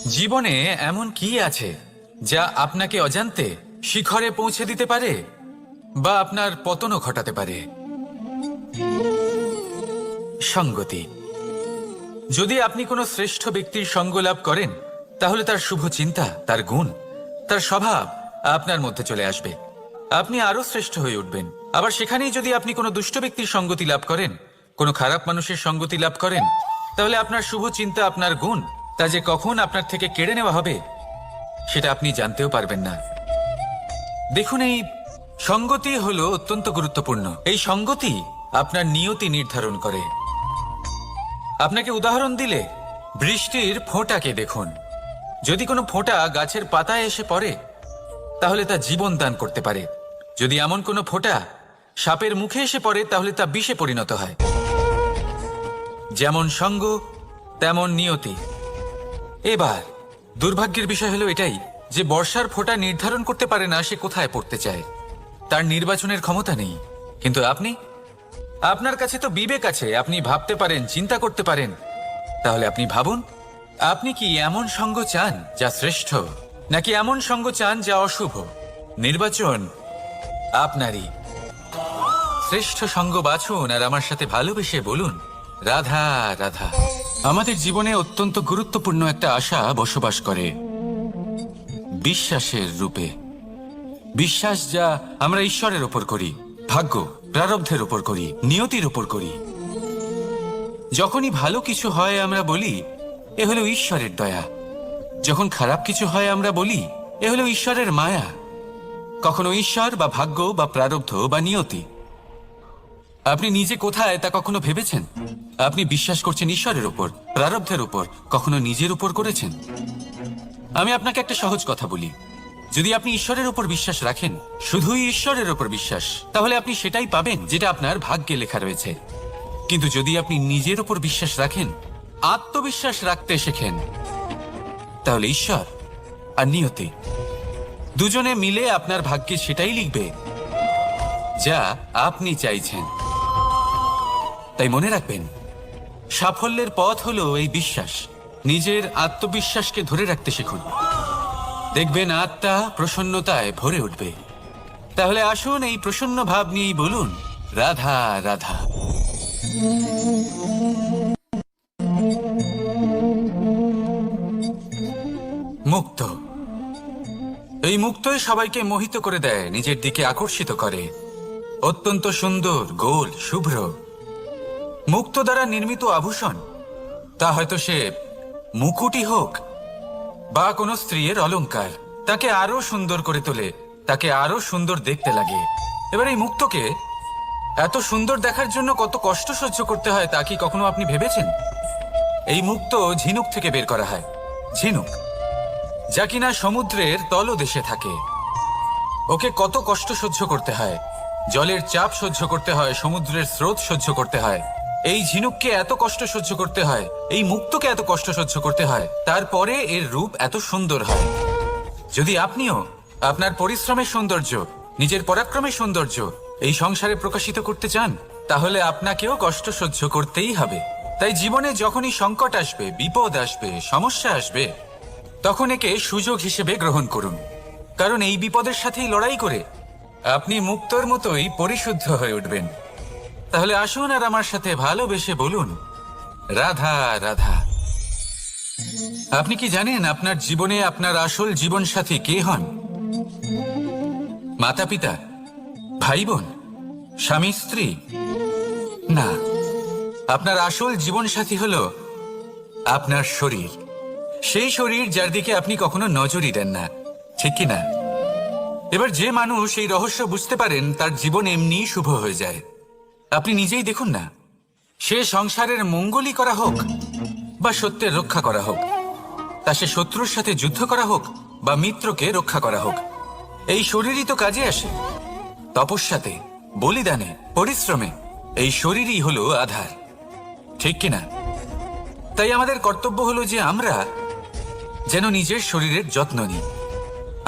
জীবনে এমন কি আছে যা আপনাকে অজান্তে শিখরে পৌঁছে দিতে পারে বা আপনার পতনও ঘটাতে পারে? সঙ্গতি। যদি আপনি কোনো শ্রেষ্ঠ ব্যক্তির সঙ্গ লাভ করেন, তাহলে তার শুভ চিন্তা, তার গুণ, তার স্বভাব আপনার মধ্যে চলে আসবে। আপনি আরো শ্রেষ্ঠ হয়ে উঠবেন। আবার সেখানেই যদি আপনি কোনো দুষ্ট ব্যক্তির সঙ্গতি লাভ করেন, কোনো খারাপ মানুষের সঙ্গতি লাভ করেন, তাহলে আপনার শুভ চিন্তা, আপনার গুণ, তা যে কখন আপনার থেকে কেড়ে নেওয়া হবে সেটা আপনি জানতেও পারবেন না। দেখুন, এই সঙ্গতি হলো অত্যন্ত গুরুত্বপূর্ণ। এই সঙ্গতি আপনার নিয়তি নির্ধারণ করে। আপনাকে উদাহরণ দিলে, বৃষ্টির ফোঁটাকে দেখুন। যদি কোনো ফোঁটা গাছের পাতায় এসে পড়ে, তাহলে তা জীবন দান করতে পারে। যদি এমন কোনো ফোঁটা সাপের মুখে এসে পড়ে, তাহলে তা বিষে পরিণত হয়। যেমন সঙ্গ, তেমন নিয়তি। এবার দুর্ভাগ্যের বিষয় হলো এটাই যে বর্ষার ফোঁটা নির্ধারণ করতে পারে না সে কোথায় পড়তে চায়। তার নির্বাচনের ক্ষমতা নেই। কিন্তু আপনার কাছে তো বিবেক আছে, আপনি ভাবতে পারেন, চিন্তা করতে পারেন। তাহলে আপনি ভাবুন, আপনি কি এমন সঙ্গ চান যা শ্রেষ্ঠ, নাকি এমন সঙ্গ চান যা অশুভ? নির্বাচন আপনারই। শ্রেষ্ঠ সঙ্গ বাছুন আর আমার সাথে ভালোবেসে বলুন, রাধা রাধা। আমাদের জীবনে অত্যন্ত গুরুত্বপূর্ণ একটা আশা বসবাস করে, বিশ্বাসের রূপে। বিশ্বাস যা আমরা ঈশ্বরের ওপর করি, ভাগ্য, প্রারব্ধের ওপর করি, নিয়তির ওপর করি। যখনই ভালো কিছু হয় আমরা বলি এ হলো ঈশ্বরের দয়া। যখন খারাপ কিছু হয় আমরা বলি এ হলো ঈশ্বরের মায়া। কখনো ঈশ্বর বা ভাগ্য বা প্রারব্ধ বা নিয়তি। আপনি নিজে কোথায় তা কখনো ভেবেছেন? আপনি বিশ্বাস করছেন ঈশ্বরের উপর, প্রারব্ধের উপর, কখনো নিজের উপর করেছেন? আমি আপনাকে একটা সহজ কথা বলি, যদি আপনি ঈশ্বরের উপর বিশ্বাস রাখেন, শুধুই ঈশ্বরের উপর বিশ্বাস, তাহলে আপনি সেটাই পাবেন যেটা আপনার ভাগ্যে লেখা রয়েছে। কিন্তু যদি আপনি নিজের উপর বিশ্বাস রাখেন, আত্মবিশ্বাস রাখতে শেখেন, তাহলে ঈশ্বর আর নিয়তি দুজনে মিলে আপনার ভাগ্যে সেটাই লিখবে যা আপনি চাইছেন। তাই মনে রাখবেন, সাফল্যের পথ হলো এই বিশ্বাস। নিজের আত্মবিশ্বাসকে ধরে রাখতে শিখুন, দেখবেন আত্মা প্রসন্নতায় ভরে উঠবে। তাহলে আসুন এই প্রসন্ন ভাব নিয়েই বলুন, রাধা রাধা। মুক্ত। এই মুক্তই সবাইকে মোহিত করে দেয়, নিজের দিকে আকর্ষিত করে। অত্যন্ত সুন্দর, গোল, শুভ্র। মুক্ত দ্বারা নির্মিত আভূষণ, তা হয়তো সে মুকুটই হোক বা কোনো স্ত্রীর অলংকার, তাকে আরো সুন্দর করে তোলে, তাকে আরো সুন্দর দেখতে লাগে। এবার এই মুক্তকে এত সুন্দর দেখার জন্য কত কষ্ট সহ্য করতে হয় তা কি কখনো আপনি ভেবেছেন? এই মুক্ত ঝিনুক থেকে বের করা হয়। ঝিনুক যা কিনা সমুদ্রের তলদেশে থাকে। ওকে কত কষ্ট সহ্য করতে হয়, জলের চাপ সহ্য করতে হয়, সমুদ্রের স্রোত সহ্য করতে হয়। এই ঝিনুককে এত কষ্ট সহ্য করতে হয়, এই মুক্তকে এত কষ্ট সহ্য করতে হয়, তারপরে এর রূপ এত সুন্দর হয়। যদি আপনিও আপনার পরিশ্রমের সৌন্দর্য, নিজের পরাক্রমের সৌন্দর্য এই সংসারে প্রকাশিত করতে চান, তাহলে আপনাকেও কষ্ট সহ্য করতেই হবে। তাই জীবনে যখনই সংকট আসবে, বিপদ আসবে, সমস্যা আসবে, তখন একে সুযোগ হিসেবে গ্রহণ করুন। কারণ এই বিপদের সাথেই লড়াই করে আপনি মুক্তর মতোই পরিশুদ্ধ হয়ে উঠবেন। তাহলে আসুন আর আমার সাথে ভালোবেসে বলুন, রাধা রাধা। আপনি কি জানেন আপনার জীবনে আপনার আসল জীবনসাথী কে হন? মাতা পিতা, ভাই বোন, স্বামী স্ত্রী? না, আপনার আসল জীবনসাথী হলো আপনার শরীর। সেই শরীর যার দিকে আপনি কখনো নজরই দেন না, ঠিক কি না? এবার যে মানুষ এই রহস্য বুঝতে পারেন, তার জীবন এমনি শুভ হয়ে যায়। আপনি নিজেই দেখুন না, সে সংসারের মঙ্গলই করা হোক বা সত্যের রক্ষা করা হোক, তা সে শত্রুর সাথে যুদ্ধ করা হোক বা মিত্রকে রক্ষা করা হোক, এই শরীরই তো কাজে আসে। তপস্যাতে, বলিদানে, পরিশ্রমে এই শরীরই হলো আধার, ঠিক কিনা? তাই আমাদের কর্তব্য হলো যে আমরা যেন নিজের শরীরের যত্ন নিই।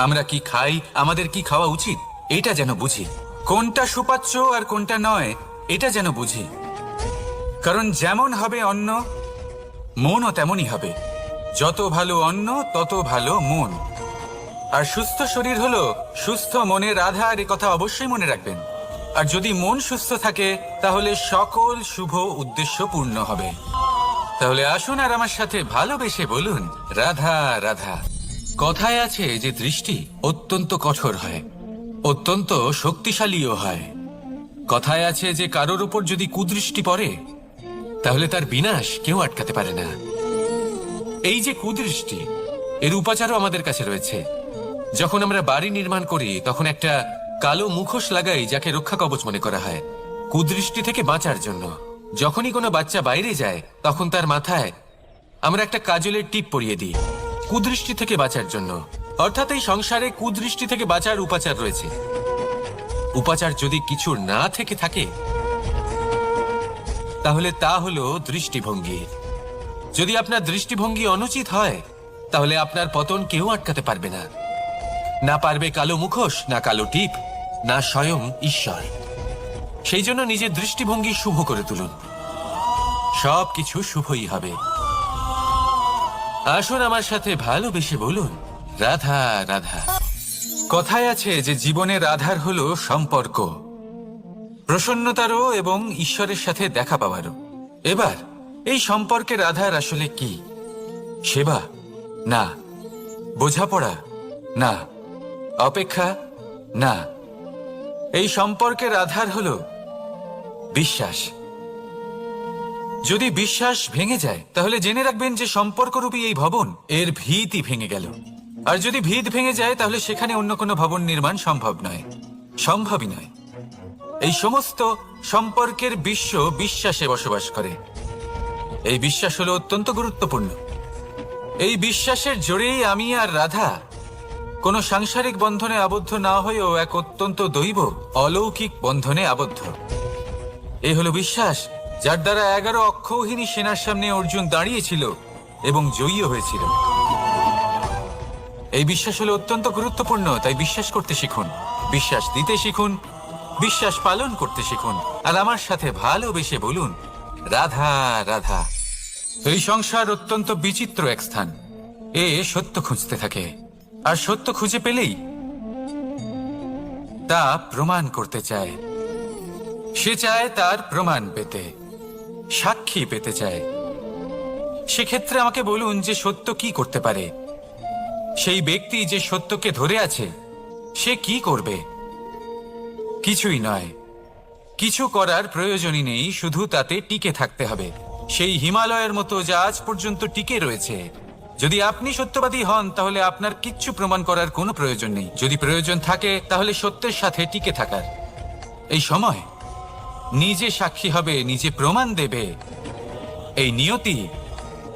আমরা কি খাই, আমাদের কি খাওয়া উচিত, এটা যেন বুঝি। কোনটা সুপাচ্য আর কোনটা নয়, এটা যেন বুঝি। কারণ যেমন হবে অন্ন, মনও তেমনই হবে। যত ভালো অন্ন তত ভালো মন। আর সুস্থ শরীর হলো সুস্থ মনের আধার, এ কথা অবশ্যই মনে রাখবেন। আর যদি মন সুস্থ থাকে তাহলে সকল শুভ উদ্দেশ্য পূর্ণ হবে। তাহলে আসুন আর আমার সাথে ভালোবেসে বলুন, রাধা রাধা। কথায় আছে যে দৃষ্টি অত্যন্ত কঠোর হয়, অত্যন্ত শক্তিশালীও হয়। কথায় আছে যে কারোর উপর যদি কুদৃষ্টি পড়ে তাহলে তার বিনাশ কেউ আটকাতে পারে না। এই যে কুদৃষ্টি, এর উপাচারও আমাদের কাছে রয়েছে। যখন আমরা বাড়ি নির্মাণ করি তখন একটা কালো মুখোশ লাগাই, যাকে রক্ষা কবচ মনে করা হয় কুদৃষ্টি থেকে বাঁচার জন্য। যখনই কোনো বাচ্চা বাইরে যায় তখন তার মাথায় আমরা একটা কাজলের টিপ পরিয়ে দিই কুদৃষ্টি থেকে বাঁচার জন্য। অর্থাৎ এই সংসারে কুদৃষ্টি থেকে বাঁচার উপাচার রয়েছে। উপাচার যদি কিছু না থেকে থাকে তাহলে তা হলো দৃষ্টিভঙ্গি। যদি আপনার দৃষ্টিভঙ্গি অনুচিত হয় তাহলে আপনার পতন কেউ আটকাতে পারবে না। না পারবে কালো মুখোশ, না কালো টিপ, না স্বয়ং ঈশ্বর। সেই জন্য নিজের দৃষ্টিভঙ্গি শুভ করে তুলুন, সব কিছু শুভই হবে। আসুন আমার সাথে ভালোবেসে বলুন, রাধা রাধা। কথায় আছে যে জীবনের আধার হলো সম্পর্ক, প্রসন্নতারও এবং ঈশ্বরের সাথে দেখা পাওয়ারও। এবার এই সম্পর্কের আধার আসলে কি? সেবা? না। বোঝাপড়া? না। অপেক্ষা? না। এই সম্পর্কের আধার হলো বিশ্বাস। যদি বিশ্বাস ভেঙে যায় তাহলে জেনে রাখবেন যে সম্পর্করূপী এই ভবন, এর ভিতই ভেঙে গেল। আর যদি ভিত ভেঙে যায় তাহলে সেখানে অন্য কোনো ভবন নির্মাণ সম্ভব নয়, সম্ভবই নয়। এই সমস্ত সম্পর্কের বিশ্ব বিশ্বাসে বসবাস করে। এই বিশ্বাস হলো অত্যন্ত গুরুত্বপূর্ণ। এই বিশ্বাসের জোরেই আমি আর রাধা কোনো সাংসারিক বন্ধনে আবদ্ধ না হয়েও এক অত্যন্ত দৈব অলৌকিক বন্ধনে আবদ্ধ। এই হলো বিশ্বাস, যার দ্বারা 11 অক্ষৌহিনী সেনার সামনে অর্জুন দাঁড়িয়েছিল এবং জয়ীও হয়েছিল। এই বিশ্বাস হলো অত্যন্ত গুরুত্বপূর্ণ। তাই বিশ্বাস করতে শিখুন, বিশ্বাস দিতে শিখুন, বিশ্বাস পালন করতে শিখুন। আর আমার সাথে ভালোবেসে বলুন, রাধা রাধা। এই সংসার অত্যন্ত বিচিত্র এক স্থান। এ সত্য খুঁজতে থাকে, আর সত্য খুঁজে পেলেই তা প্রমাণ করতে চায়। সে চায় তার প্রমাণ পেতে, সাক্ষী পেতে চায়। সেক্ষেত্রে আমাকে বলুন যে সত্য কি করতে পারে? সেই ব্যক্তি যে সত্যকে ধরে আছে সে কি করবে? কিছুই নয়, কিছু করার প্রয়োজনই নেই, শুধু তাতে টিকে থাকতে হবে। সেই হিমালয়ের মতো যা আজ পর্যন্ত টিকে রয়েছে। যদি আপনি সত্যবাদী হন তাহলে আপনার কিচ্ছু প্রমাণ করার কোনো প্রয়োজন নেই। যদি প্রয়োজন থাকে তাহলে সত্যের সাথে টিকে থাকার। এই সময় নিজে সাক্ষী হবে, নিজে প্রমাণ দেবে। এই নিয়তি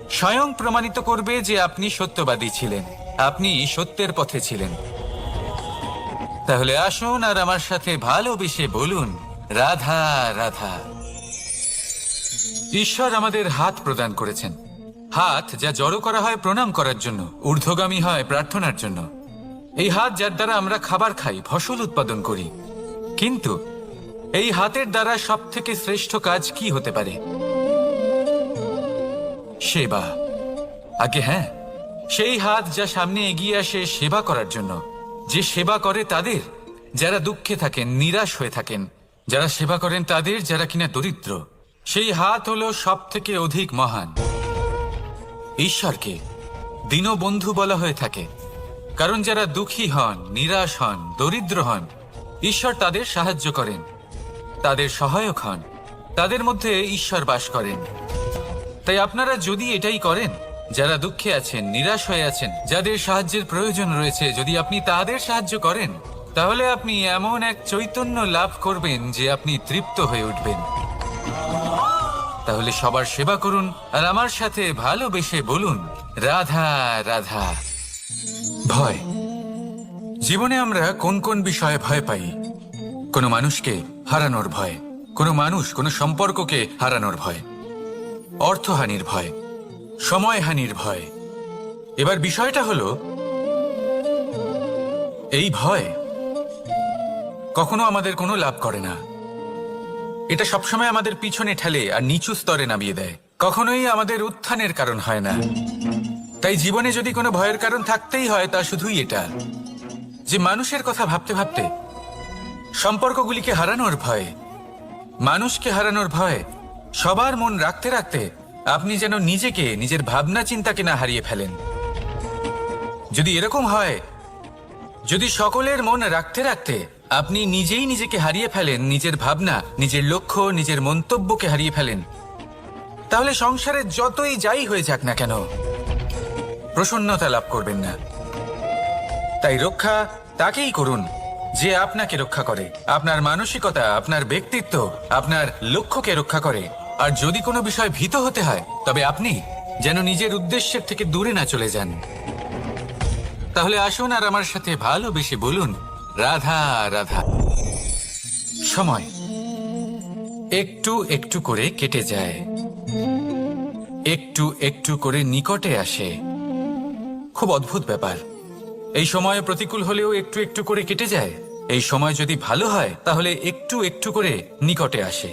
স্বয়ং প্রমাণিত করবে যে আপনি সত্যবাদী ছিলেন, আপনি সত্যের পথে ছিলেন। তাহলে আসুন আর আমার সাথে ভালোবেসে বলুন, রাধা রাধা। ঈশ্বর আমাদের হাত প্রদান করেছেন, হাত যা জড়ো করা হয় প্রণাম করার জন্য, ঊর্ধ্বগামী হয় প্রার্থনার জন্য। এই হাত যার দ্বারা আমরা খাবার খাই, ফসল উৎপাদন করি। কিন্তু এই হাতের দ্বারা সব থেকে শ্রেষ্ঠ কাজ কি হতে পারে? সেবা। আগে হ্যাঁ, সেই হাত যা সামনে এগিয়ে আসে সেবা করার জন্য, যে সেবা করে তাদের যারা দুঃখে থাকেন, নিরাশ হয়ে থাকেন, যারা সেবা করেন তাদের যারা কিনা দরিদ্র। সেই হাত হলো সব থেকে অধিক মহান। ঈশ্বরকে দীনবন্ধু বলা হয়ে থাকে, কারণ যারা দুঃখী হন, নিরাশ হন, দরিদ্র হন, ঈশ্বর তাদের সাহায্য করেন, তাদের সহায়ক হন, তাদের মধ্যে ঈশ্বর বাস করেন। তাই আপনারা যদি এটাই করেন, যারা দুঃখে আছেন, নিরাশ হয়ে আছেন, যাদের সাহায্যের প্রয়োজন রয়েছে, যদি আপনি তাদের সাহায্য করেন তাহলে আপনি এমন এক চৈতন্য লাভ করবেন যে আপনি তৃপ্ত হয়ে উঠবেন। তাহলে সবার সেবা করুন আর আমার সাথে ভালোবেসে বলুন, রাধা রাধা। ভয়। জীবনে আমরা কোন কোন বিষয়ে ভয় পাই? কোনো মানুষকে হারানোর ভয়, কোনো মানুষ, কোনো সম্পর্ককে হারানোর ভয়, অর্থহানির ভয়, সময়হানির ভয়। এবার বিষয়টা হলো, এই ভয় কখনো আমাদের কোনো লাভ করে না। এটা সবসময় আমাদের পিছনে ঠেলে আর নিচু স্তরে নামিয়ে দেয়, কখনোই আমাদের উত্থানের কারণ হয় না। তাই জীবনে যদি কোনো ভয়ের কারণ থাকতেই হয় তা শুধুই এটা, যে মানুষের কথা ভাবতে ভাবতে, সম্পর্কগুলিকে হারানোর ভয়, মানুষকে হারানোর ভয়, সবার মন রাখতে রাখতে আপনি যেন নিজেকে, নিজের ভাবনা চিন্তাকে না হারিয়ে ফেলেন। যদি এরকম হয়, যদি সকলের মন রাখতে রাখতে আপনি নিজেই নিজেকে হারিয়ে ফেলেন, নিজের ভাবনা, নিজের লক্ষ্য, নিজের মন্তব্যকে হারিয়ে ফেলেন, তাহলে সংসারে যতই যাই হয়ে যাক না কেন প্রসন্নতা লাভ করবেন না। তাই রক্ষা তাকেই করুন যে আপনাকে রক্ষা করে, আপনার মানসিকতা, আপনার ব্যক্তিত্ব, আপনার লক্ষ্যকে রক্ষা করে। আর যদি কোনো বিষয় ভীত হতে হয়, তবে আপনি যেন নিজের উদ্দেশ্যের থেকে দূরে না চলে যান। তাহলে আসুন আর আমার সাথে ভালোবেসে বলুন, রাধা রাধা। সময় একটু একটু করে কেটে যায়, একটু একটু করে নিকটে আসে। খুব অদ্ভুত ব্যাপার। এই সময় প্রতিকূল হলেও একটু একটু করে কেটে যায়। এই সময় যদি ভালো হয় তাহলে একটু একটু করে নিকটে আসে।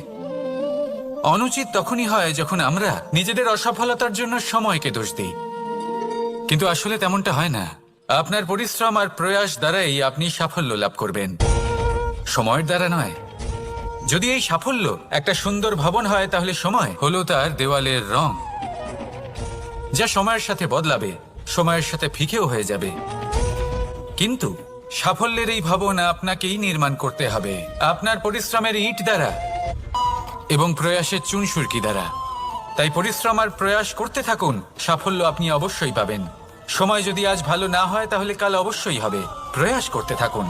অনুচিত তখনই হয় যখন আমরা নিজেদের অসফলতার জন্য সময়কে দোষ দিই, কিন্তু আসলে তেমনটা হয় না। আপনার পরিশ্রম আর প্রয়াস দ্বারাই আপনি সাফল্য লাভ করবেন, সময়ের দ্বারা নয়। যদি এই সাফল্য একটা সুন্দর ভবন হয়, তাহলে সময় হলো তার দেওয়ালের রং, যা সময়ের সাথে বদলাবে, সময়ের সাথে ফিকেও হয়ে যাবে। কিন্তু সাফল্যের এই ভবন আপনাকেই নির্মাণ করতে হবে, আপনার পরিশ্রমের ইট দ্বারা এবং প্রয়াসের চুনসুরকি দ্বারা। তাই পরিশ্রম আর প্রয়াস করতে থাকুন, সাফল্য আপনি অবশ্যই পাবেন। সময় যদি আজ ভালো না হয় তাহলে কাল অবশ্যই হবে। প্রয়াস করতে থাকুন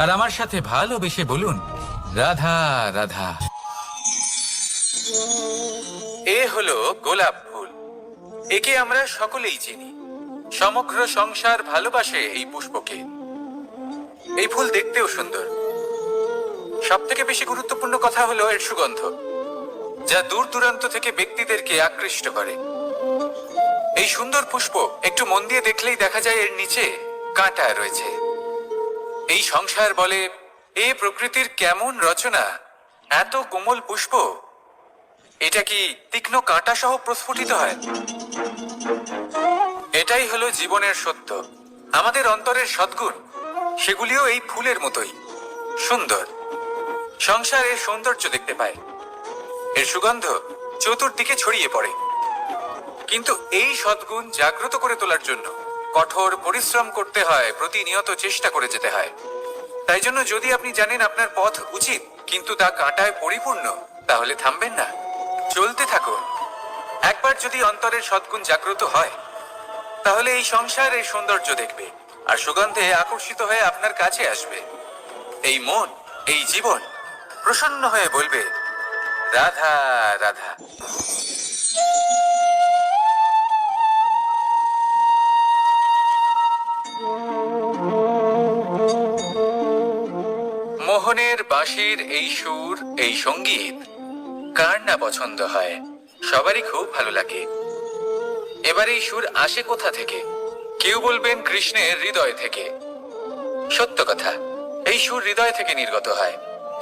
আর আমার সাথে ভালোবেসে বলুন, রাধা রাধা। এ হলো গোলাপ ফুল। একে আমরা সকলেই চিনি। সমগ্র সংসার ভালোবাসে এই পুষ্পকে। এই ফুল দেখতেও সুন্দর। সবথেকে বেশি গুরুত্বপূর্ণ কথা হলো এর সুগন্ধ, যা দূর দূরান্ত থেকে ব্যক্তিদেরকে আকৃষ্ট করে। এই সুন্দর পুষ্প একটু মন দিয়ে দেখলেই দেখা যায় এর নিচে কাঁটা রয়েছে। এই সংসার বলে, এ প্রকৃতির কেমন রচনা, এত কোমল পুষ্প, এটা কি তীক্ষ্ণ কাঁটা সহ প্রস্ফুটিত হয়? এটাই হলো জীবনের সত্য। আমাদের অন্তরের সদ্গুণ, সেগুলিও এই ফুলের মতোই সুন্দর। সংসারের সৌন্দর্য দেখতে পায়, এর সুগন্ধ চতুর্দিকে ছড়িয়ে পড়ে। কিন্তু এই সদ্গুণ জাগ্রত করে তোলার জন্য কঠোর পরিশ্রম করতে হয়, প্রতিনিয়ত চেষ্টা করে যেতে হয়। তাই জন্য যদি আপনি জানেন আপনার পথ উচিত কিন্তু তা কাঁটায় পরিপূর্ণ, তাহলে থামবেন না, চলতে থাকুন। একবার যদি অন্তরের সদ্গুণ জাগ্রত হয়, তাহলে এই সংসারের সৌন্দর্য দেখবে আর সুগন্ধে আকর্ষিত হয়ে আপনার কাছে আসবে। এই মন, এই জীবন প্রসন্ন হয়ে বলবে, রাধা রাধা। মোহনের বাঁশির এই সুর, এই সঙ্গীত কার না পছন্দ হয়? সবারই খুব ভালো লাগে। এবার এই সুর আসে কোথা থেকে? কেউ বলবেন কৃষ্ণের হৃদয় থেকে। সত্য কথা, এই সুর হৃদয় থেকে নির্গত হয়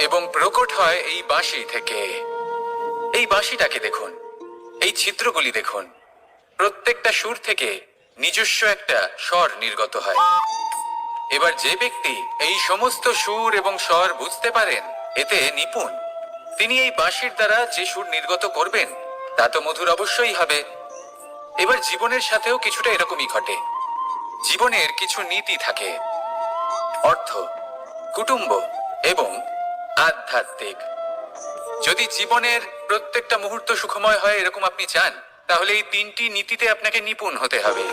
এবং প্রকট হয় এই বাঁশি থেকে। এই বাঁশিটাকে দেখুন, এই ছিদ্রগুলি দেখুন, প্রত্যেকটা সুর থেকে নিজস্ব একটা স্বর নির্গত হয়। এবার যে ব্যক্তি এই সমস্ত সুর এবং স্বর বুঝতে পারেন, এতে নিপুণ, তিনি এই বাঁশির দ্বারা যে সুর নির্গত করবেন তা তো মধুর অবশ্যই হবে। এবার জীবনের সাথেও কিছুটা এরকমই ঘটে। জীবনের কিছু নীতি থাকে, অর্থ, কুটুম্ব এবং আধ্যাত্মিক। যদি জীবনের প্রত্যেকটা মুহূর্ত সুখময় হয় এরকম আপনি চান, তাহলে এই তিনটি নীতিতে আপনাকে নিপুণ হতে হবে।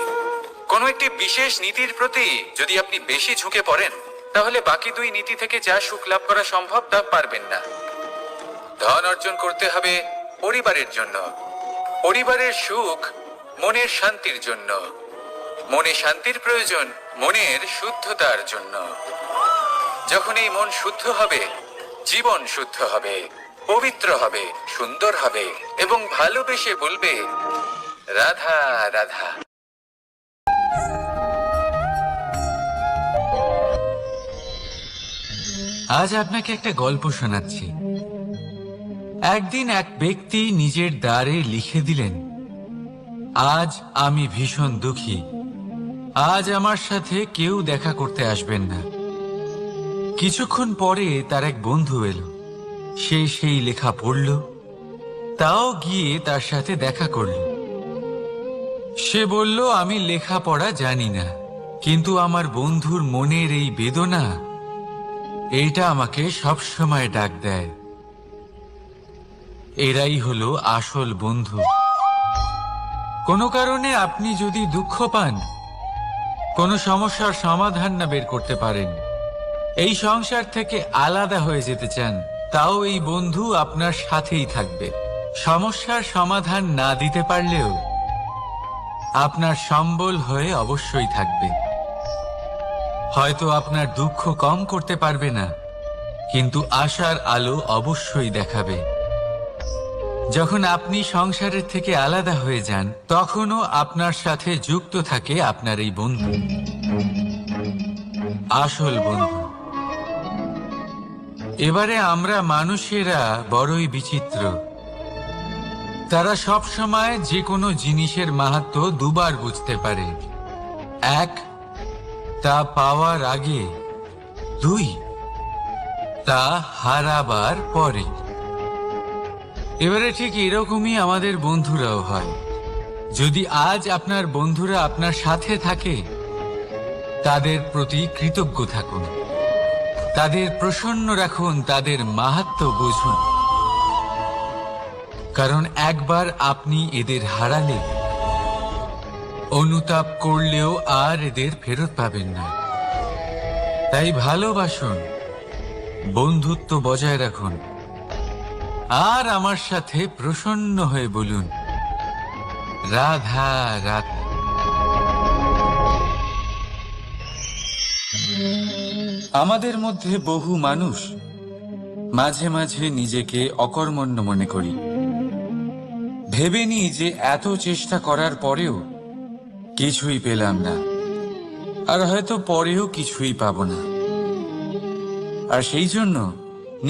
কোনো একটি বিশেষ নীতির প্রতি যদি আপনি বেশি ঝুঁকে পড়েন, তাহলে বাকি দুই নীতি থেকে যা সুখ লাভ করা সম্ভব তা পারবেন না। ধন অর্জন করতে হবে পরিবারের জন্য, পরিবারের সুখ মনের শান্তির জন্য, মনে শান্তির প্রয়োজন মনের শুদ্ধতার জন্য। যখন এই মন শুদ্ধ হবে, জীবন শুদ্ধ হবে, পবিত্র হবে, সুন্দর হবে এবং ভালোবেসে বলবে, রাধা রাধা। আজ আপনাকে একটা গল্প শোনাচ্ছি। একদিন এক ব্যক্তি নিজের দ্বারে লিখে দিলেন, আজ আমি ভীষণ দুঃখী। আজ আমার সাথে কেউ দেখা করতে আসবেন না। কিছুক্ষণ পরে তার এক বন্ধু এলো। সে সেই লেখা পড়ল, তাও গিয়ে তার সাথে দেখা করল। সে বলল, আমি লেখাপড়া জানি না, কিন্তু আমার বন্ধুর মনের এই বেদনা, এইটা আমাকে সবসময় ডাক দেয়। এরাই হলো আসল বন্ধু। কোনো কারণে আপনি যদি দুঃখ পান, কোনো সমস্যার সমাধান না বের করতে পারেন, এই সংসার থেকে আলাদা হয়ে যেতে চান, তাও এই বন্ধু আপনার সাথেই থাকবে। সমস্যার সমাধান না দিতে পারলেও আপনার সম্বল হয়ে অবশ্যই থাকবে। হয়তো আপনার দুঃখ কম করতে পারবে না, কিন্তু আশার আলো অবশ্যই দেখাবে। যখন আপনি সংসারের থেকে আলাদা হয়ে যান, তখনও আপনার সাথে যুক্ত থাকে আপনার এই বন্ধু, আসল বন্ধু। এবারে আমরা মানুষেরা বড়ই বিচিত্র। তারা সব সময় যে কোনো জিনিসের মাহাত্ম্য দুবার বুঝতে পারে। এক, তা পাওয়ার আগে। দুই, তা হারাবার পরে। এবারে ঠিক এরকমই আমাদের বন্ধুরাও হয়। যদি আজ আপনার বন্ধুরা আপনার সাথে থাকে, তাদের প্রতি কৃতজ্ঞ থাকুন, তাদের প্রসন্ন রাখুন, তাদের মাহাত্ম্য বুঝুন। কারণ একবার আপনি এদের হারালে, অনুতাপ করলেও আর এদের ফেরত পাবেন না। তাই ভালোবাসুন, বন্ধুত্ব বজায় রাখুন, আর আমার সাথে প্রসন্ন হয়ে বলুন, রাধা রাধা। আমাদের মধ্যে বহু মানুষ মাঝে মাঝে নিজেকে অকর্মণ্য মনে করি। ভেবে নিই যে এত চেষ্টা করার পরেও কিছুই পেলাম না, আর হয়তো পরেও কিছুই পাবো না। আর সেই জন্য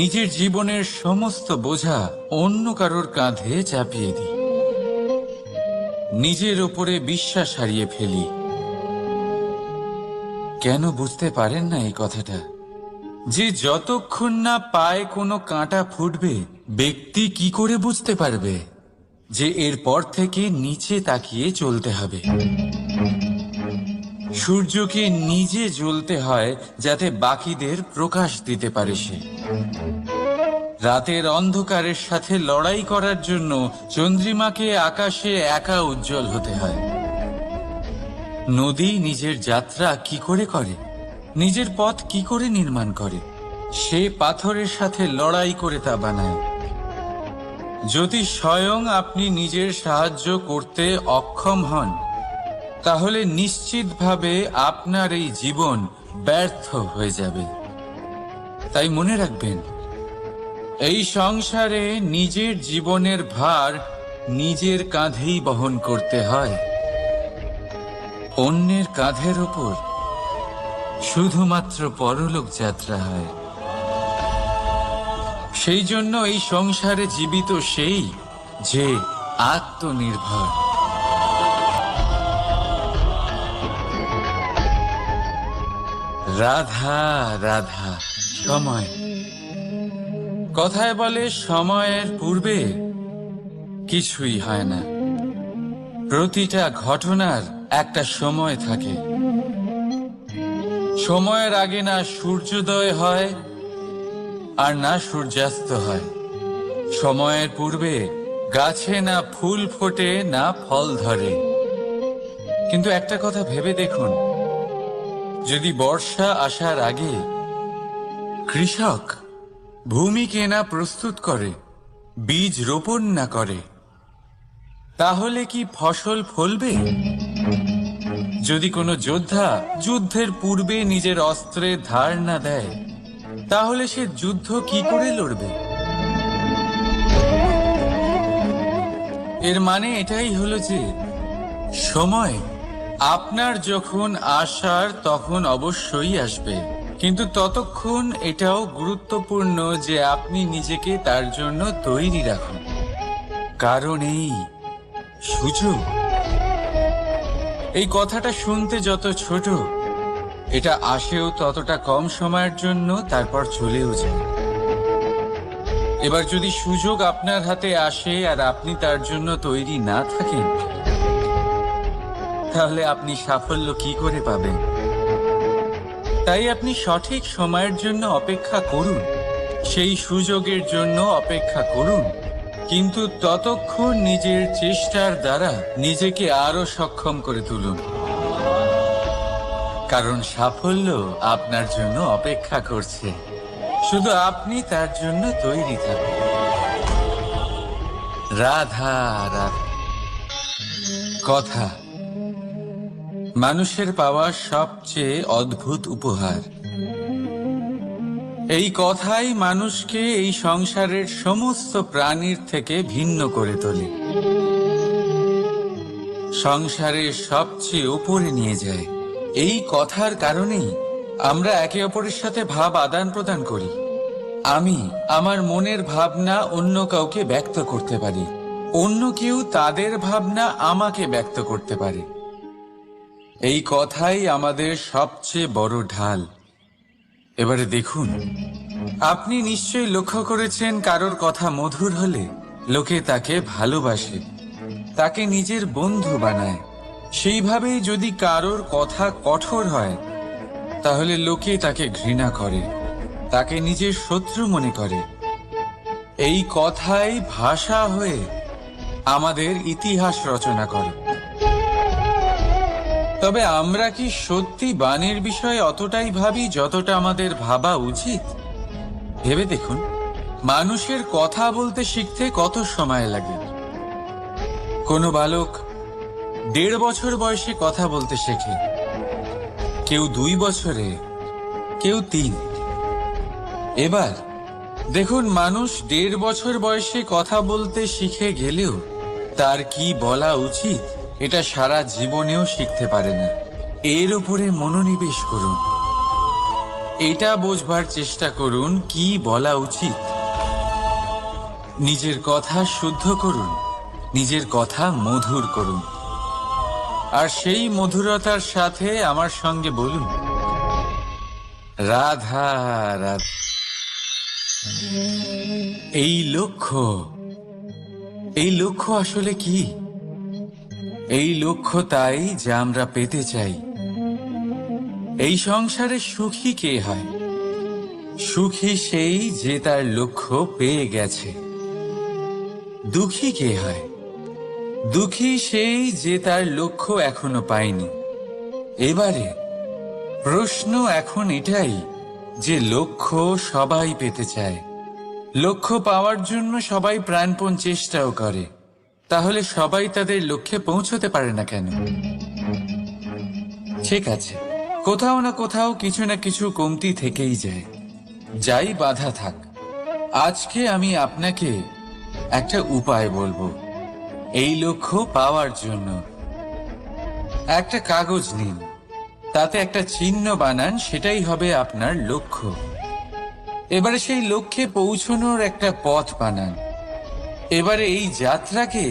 নিজের জীবনের সমস্ত বোঝা অন্য কারোর কাঁধে চাপিয়ে দিই, নিজের ওপরে বিশ্বাস হারিয়ে ফেলি। কেন বুঝতে পারেন না এই কথাটা? যে যতক্ষণ না পায়ে কোনো কাঁটা ফুটবে, ব্যক্তি কি করে বুঝতে পারবে যে এরপর থেকে নিচে তাকিয়ে চলতে হবে? সূর্যকে নিজে জ্বলতে হয় যাতে বাকিদের প্রকাশ দিতে পারে সে। রাতের অন্ধকারের সাথে লড়াই করার জন্য চন্দ্রিমাকে আকাশে একা উজ্জ্বল হতে হয়। নদী নিজের যাত্রা কি করে করে, নিজের পথ কি করে নির্মাণ করে? সে পাথরের সাথে লড়াই করে তা বানায়। যদি স্বয়ং আপনি নিজের সাহায্য করতে অক্ষম হন, তাহলে নিশ্চিতভাবে আপনার এই জীবন ব্যর্থ হয়ে যাবে। তাই মনে রাখবেন, এই সংসারে নিজের জীবনের ভার নিজের কাঁধেই বহন করতে হয়। অন্যের কাঁধের ওপর শুধুমাত্র পরলোক যাত্রা হয়। সেই জন্য এই সংসারে জীবিত সেই যে আত্মনির্ভর। রাধা রাধা। সময়, কথায় বলে সময়ের পূর্বে কিছুই হয় না। প্রতিটা ঘটনার একটা সময় থাকে। সময়ের আগে না সূর্যোদয় হয় আর না সূর্যাস্ত হয়। সময়ের পূর্বে গাছে না ফুল ফোটে না ফল ধরে। কিন্তু একটা কথা ভেবে দেখুন, যদি বর্ষা আসার আগে কৃষক ভূমিকে না প্রস্তুত করে, বীজ রোপণ না করে, তাহলে কি ফসল ফলবে? যদি কোনো যোদ্ধা যুদ্ধের পূর্বে নিজের অস্ত্রের ধার না দেয়, তাহলে সে যুদ্ধ কি করে লড়বে? এর মানে এটাই হলো যে সময় আপনার যখন আসার তখন অবশ্যই আসবে, কিন্তু ততক্ষণ এটাও গুরুত্বপূর্ণ যে আপনি নিজেকে তার জন্য তৈরি রাখুন। কারণ এই সুযোগ এই কথাটা শুনতে যত ছোট, এটা আসেও ততটা কম সময়ের জন্য, তারপর চলেও যায়। এবার যদি সুযোগ আপনার হাতে আসে আর আপনি তার জন্য তৈরি না থাকেন, তাহলে আপনি সাফল্য কি করে পাবেন? তাই আপনি সঠিক সময়ের জন্য অপেক্ষা করুন, সেই সুযোগের জন্য অপেক্ষা করুন, কিন্তু ততক্ষণ নিজের চেষ্টার দ্বারা নিজেকে আরো সক্ষম করে তুলুন, কারণ সাফল্য আপনার জন্য অপেক্ষা করছে। শুধু আপনি তার জন্য তৈরি থাকুন। রাধা রাধা। কথা মানুষের পাওয়া সবচেয়ে অদ্ভুত উপহার। এই কথাই মানুষকে এই সংসারের সমস্ত প্রাণীর থেকে ভিন্ন করে তোলে, সংসারের সবচেয়ে উপরে নিয়ে যায়। এই কথার কারণেই আমরা একে অপরের সাথে ভাব আদান প্রদান করি। আমি আমার মনের ভাবনা অন্য কাউকে ব্যক্ত করতে পারি, অন্য কেউ তাদের ভাবনা আমাকে ব্যক্ত করতে পারে। এই কথাই আমাদের সবচেয়ে বড় ঢাল। এবারে দেখুন, আপনি নিশ্চয়ই লক্ষ্য করেছেন, কারোর কথা মধুর হলে লোকে তাকে ভালোবাসে, তাকে নিজের বন্ধু বানায়। সেইভাবেই যদি কারোর কথা কঠোর হয়, তাহলে লোকে তাকে ঘৃণা করে, তাকে নিজের শত্রু মনে করে। এই কথাই ভাষা হয়ে আমাদের ইতিহাস রচনা করে। তবে আমরা কি সত্যি বাণীর বিষয়ে অতটাই ভাবি যতটা আমাদের ভাবা উচিত? ভেবে দেখুন, মানুষের কথা বলতে শিখতে কত সময় লাগে। কোনো বালক 1.5 বছর বয়সে কথা বলতে শেখে, কেউ 2 বছরে, কেউ 3। এবার দেখুন, মানুষ 1.5 বছর বয়সে কথা বলতে শিখে গেলেও তার কি বলা উচিত এটা সারা জীবনেও শিখতে পারে না। এর উপরে মনোনিবেশ করুন, এটা বোঝবার চেষ্টা করুন কি বলা উচিত। নিজের কথা শুদ্ধ করুন, নিজের কথা মধুর করুন, আর সেই মধুরতার সাথে আমার সঙ্গে বলুন, রাধা রাধা। এই লক্ষ্য আসলে কি? এই লক্ষ্য তাই যা আমরা পেতে চাই। এই সংসারে সুখী কে হয়? সুখী সেই যে তার লক্ষ্য পেয়ে গেছে। দুঃখী কে হয়? দুঃখী সেই যে তার লক্ষ্য এখনো পায়নি। এবারে প্রশ্ন এখন এটাই যে লক্ষ্য সবাই পেতে চায়, লক্ষ্য পাওয়ার জন্য সবাই প্রাণপণ চেষ্টাও করে, তাহলে সবাই তাদের লক্ষ্যে পৌঁছতে পারে না কেন? ঠিক আছে, কোথাও না কোথাও কিছু না কিছু কমতি থেকেই যায়, যাই বাধা থাক। আজকে আমি আপনাকে একটা উপায় বলবো এই লক্ষ্য পাওয়ার জন্য। একটা কাগজ নিন, তাতে একটা চিহ্ন বানান, সেটাই হবে আপনার লক্ষ্য। এবারে সেই লক্ষ্যে পৌঁছানোর একটা পথ বানান। এবারে এই যাত্রাকে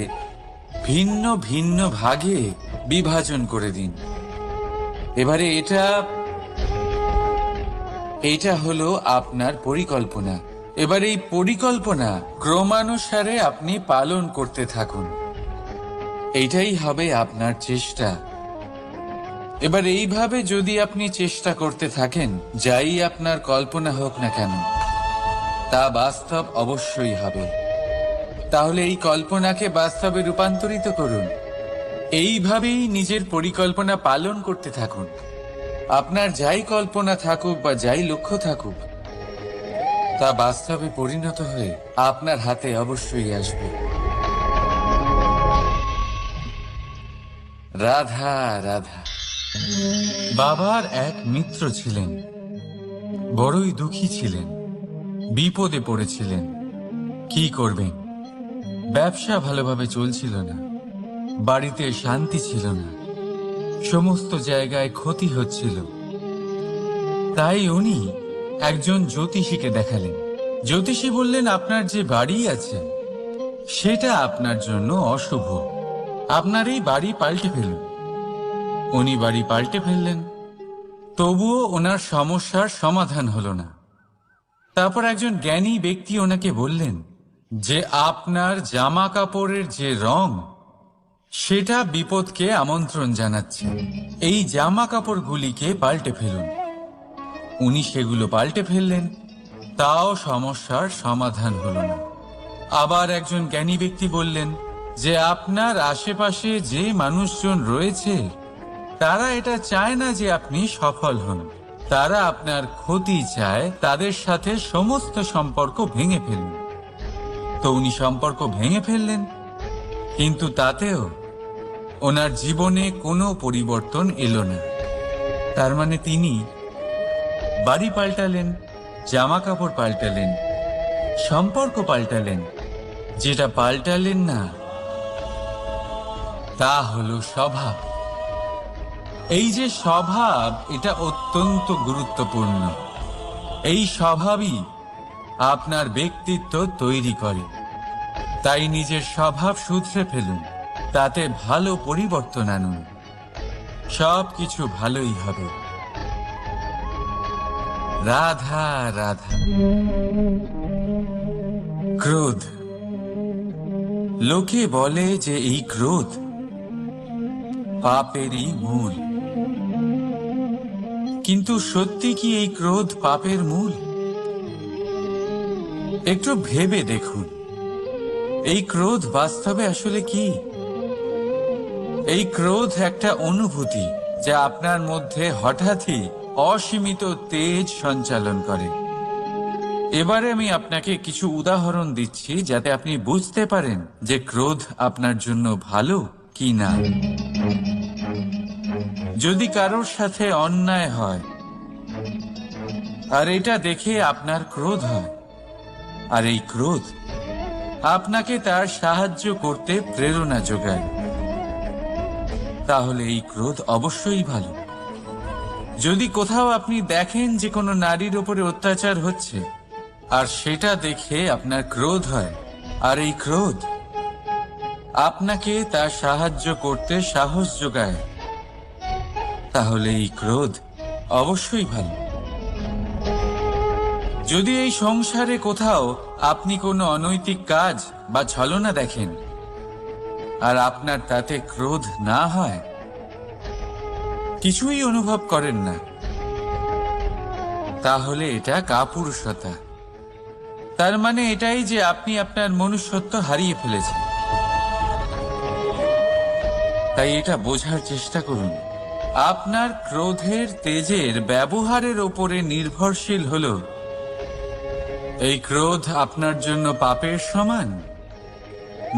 ভিন্ন ভিন্ন ভাগে বিভাজন করে দিন। এবারে এটা হলো আপনার পরিকল্পনা। এবার এই পরিকল্পনা ক্রমানুসারে আপনি পালন করতে থাকুন, এইটাই হবে আপনার চেষ্টা। এবার এইভাবে যদি আপনি চেষ্টা করতে থাকেন, যাই আপনার কল্পনা হোক না কেন, তা বাস্তব অবশ্যই হবে। তাহলে এই কল্পনাকে বাস্তবে রূপান্তরিত করুন। এইভাবেই নিজের পরিকল্পনা পালন করতে থাকুন। আপনার যাই কল্পনা থাকুক বা যাই লক্ষ্য থাকুক, তা বাস্তবে পরিণত হয়ে আপনার হাতে অবশ্যই আসবে। রাধা রাধা। বাবার এক মিত্র ছিলেন, বড়ই দুঃখী ছিলেন, বিপদে পড়েছিলেন। কি করবেন? ব্যবসা ভালোভাবে চলছিল না, বাড়িতে শান্তি ছিল না, সমস্ত জায়গায় ক্ষতি হচ্ছিল। তাই উনি একজন জ্যোতিষীকে দেখালেন। জ্যোতিষী বললেন, আপনার যে বাড়ি আছে সেটা আপনার জন্য অশুভ, আপনার এই বাড়ি পাল্টে ফেলুন। উনি বাড়ি পাল্টে ফেললেন, তবুও ওনার সমস্যার সমাধান হলো না। তারপর একজন জ্ঞানী ব্যক্তি ওনাকে বললেন যে আপনার জামা কাপড়ের যে রং সেটা বিপদকে আমন্ত্রণ জানাচ্ছে, এই জামা কাপড়গুলিকে পাল্টে ফেলুন। উনি সেগুলো পাল্টে ফেললেন, তাও সমস্যার সমাধান হলো না। আবার একজন জ্ঞানী ব্যক্তি বললেন যে আপনার আশেপাশে যে মানুষজন রয়েছে তারা এটা চায় না যে আপনি সফল হন, তারা আপনার ক্ষতি চায়, তাদের সাথে সমস্ত সম্পর্ক ভেঙে ফেলুন। তো উনি সম্পর্ক ভেঙে ফেললেন, কিন্তু তাতেও ওনার জীবনে কোনো পরিবর্তন এলো না। তার মানে তিনি বাড়ি পাল্টালেন, জামা কাপড় পাল্টালেন, সম্পর্ক পাল্টালেন, যেটা পাল্টালেন না তা হলো স্বভাব। এই যে স্বভাব, এটা অত্যন্ত গুরুত্বপূর্ণ। এই স্বভাবই আপনার ব্যক্তিত্ব তৈরি করে। তাই নিজের স্বভাব শুধরে ফেলুন, তাতে ভালো পরিবর্তন আনুন, সব কিছু ভালোই হবে। রাধা রাধা। ক্রোধ, লোকে বলে যে এই ক্রোধ পাপেরই মূল, কিন্তু সত্যি কি এই ক্রোধ পাপের মূল? একটু ভেবে দেখুন, এই ক্রোধ বাস্তবে আসলে কি? এই ক্রোধ একটা অনুভূতি যা আপনার মধ্যে হঠাৎই অসীমিত তেজ সঞ্চালন করে। এবারে আমি আপনাকে কিছু উদাহরণ দিচ্ছি যাতে আপনি বুঝতে পারেন যে ক্রোধ আপনার জন্য ভালো কি না। যদি কারোর সাথে অন্যায় হয় আর এটা দেখে আপনার ক্রোধ হয়, আর এই ক্রোধ আপনাকে তার সাহায্য করতে প্রেরণা যোগায়, তাহলে এই ক্রোধ অবশ্যই ভালো। যদি কোথাও আপনি দেখেন যে কোনো নারীর উপরে অত্যাচার হচ্ছে আর সেটা দেখে আপনার ক্রোধ হয়, আর এই ক্রোধ আপনাকে তার সাহায্য করতে সাহস যোগায়, তাহলে এই ক্রোধ অবশ্যই ভালো। যদি এই সংসারে কোথাও আপনি কোনো অনৈতিক কাজ বা ছলনা দেখেন আর আপনার তাতে ক্রোধ না হয়, কিছুই অনুভব করেন না, তাহলে এটা কাপুরুষতা। তার মানে এটাই যে আপনি আপনার মনুষ্যত্ব হারিয়ে ফেলেছেন। তাই এটা বোঝার চেষ্টা করুন, আপনার ক্রোধের তেজের ব্যবহারের ওপরে নির্ভরশীল হলো এই ক্রোধ আপনার জন্য পাপের সমান,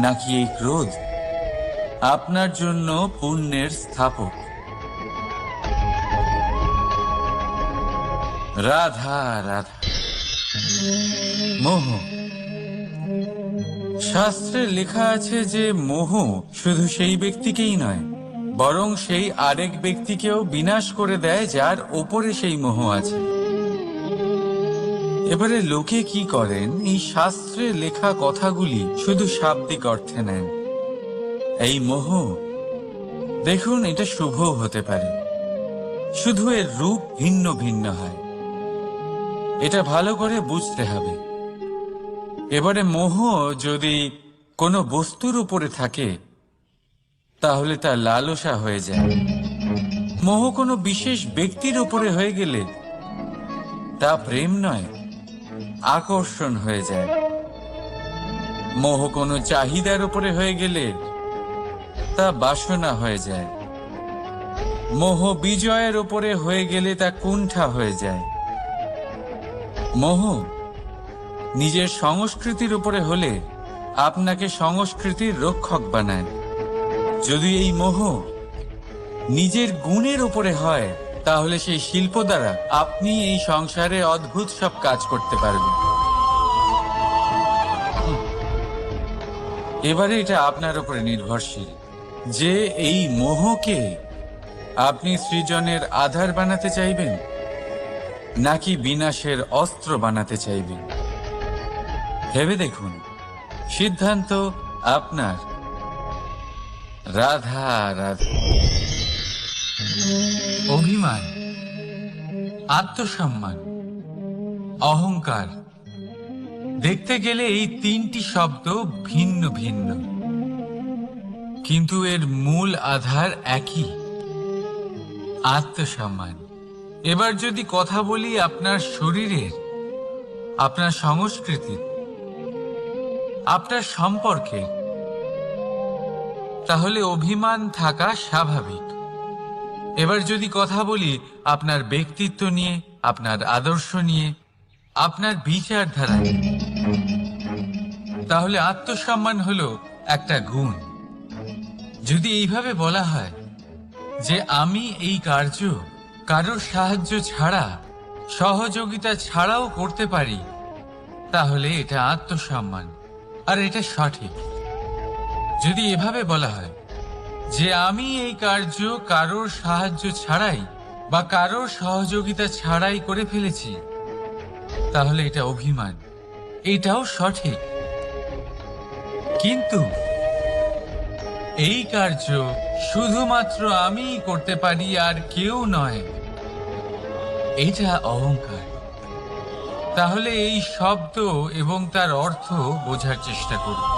নাকি এই ক্রোধ আপনার জন্য পুণ্যের স্থাপক। রাধা রাধা। মোহ, শাস্ত্রে লেখা আছে যে মোহ শুধু সেই ব্যক্তিকেই নয়, বরং সেই আরেক ব্যক্তিকেও বিনাশ করে দেয় যার ওপরে সেই মোহ আছে। এবারে লোকে কি করেন, এই শাস্ত্রে লেখা কথাগুলি শুধু শাব্দিক অর্থে নেন। এই মোহ, দেখুন, এটা শুভ হতে পারে, শুধু এর রূপ ভিন্ন ভিন্ন হয়, এটা ভালো করে বুঝতে হবে। এবারে মোহ যদি কোনো বস্তুর উপরে থাকে তাহলে তা লালসা হয়ে যায়। মোহ কোনো বিশেষ ব্যক্তির উপরে হয়ে গেলে তা প্রেম নয়, আকর্ষণ হয়ে যায়। মোহ কোনো চাহিদার উপরে হয়ে গেলে তা বাসনা হয়ে যায়। মোহ বিজয়ের উপরে হয়ে গেলে তা কুণ্ঠা হয়ে যায়। মোহ নিজের সংস্কৃতির উপরে হলে আপনাকে সংস্কৃতির রক্ষক বানায়। যদি এই মোহ নিজের গুণের উপরে হয় তাহলে সেই শিল্প দ্বারা আপনি এই সংসারে অদ্ভুত সব কাজ করতে পারবেন। এবারে এটা আপনার উপরে নির্ভরশীল যে এই মোহকে আপনি সৃজনের আধার বানাতে চাইবেন নাকি বিনাশের অস্ত্র বানাতে চাইবেন। ভেবে দেখুন, সিদ্ধান্ত আপনার। রাধা রাধা। অভিমান, আত্মসম্মান, অহংকার। দেখতে গেলে এই তিনটি শব্দ ভিন্ন ভিন্ন, কিন্তু এর মূল আধার একই, আত্মসম্মান। এবার যদি কথা বলি আপনার শরীরের, আপনার সংস্কৃতির, আপনার সম্পর্কের, তাহলে অভিমান থাকা স্বাভাবিক। এবার যদি কথা বলি আপনার ব্যক্তিত্ব নিয়ে, আপনার আদর্শ নিয়ে, আপনার বিচারধারা নিয়ে, তাহলে আত্মসম্মান হলো একটা গুণ। যদি এইভাবে বলা হয় যে আমি এই কার্য কারোর সাহায্য ছাড়া, সহযোগিতা ছাড়াও করতে পারি, তাহলে এটা আত্মসম্মান, আর এটা সঠিক। যদি এভাবে বলা হয় যে আমি এই কার্য কারোর সাহায্য ছাড়াই বা কারোর সহযোগিতা ছাড়াই করে ফেলেছি, তাহলে এটা অভিমান, এটাও সঠিক। কিন্তু এই কার্য শুধুমাত্র আমিই করতে পারি আর কেউ নয়, এটা অহংকার। তাহলে এই শব্দ এবং তার অর্থ বোঝার চেষ্টা করুন।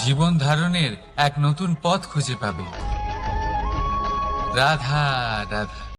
জীবন ধারণের এক নতুন পথ খুঁজে পাবে। রাধা রাধা।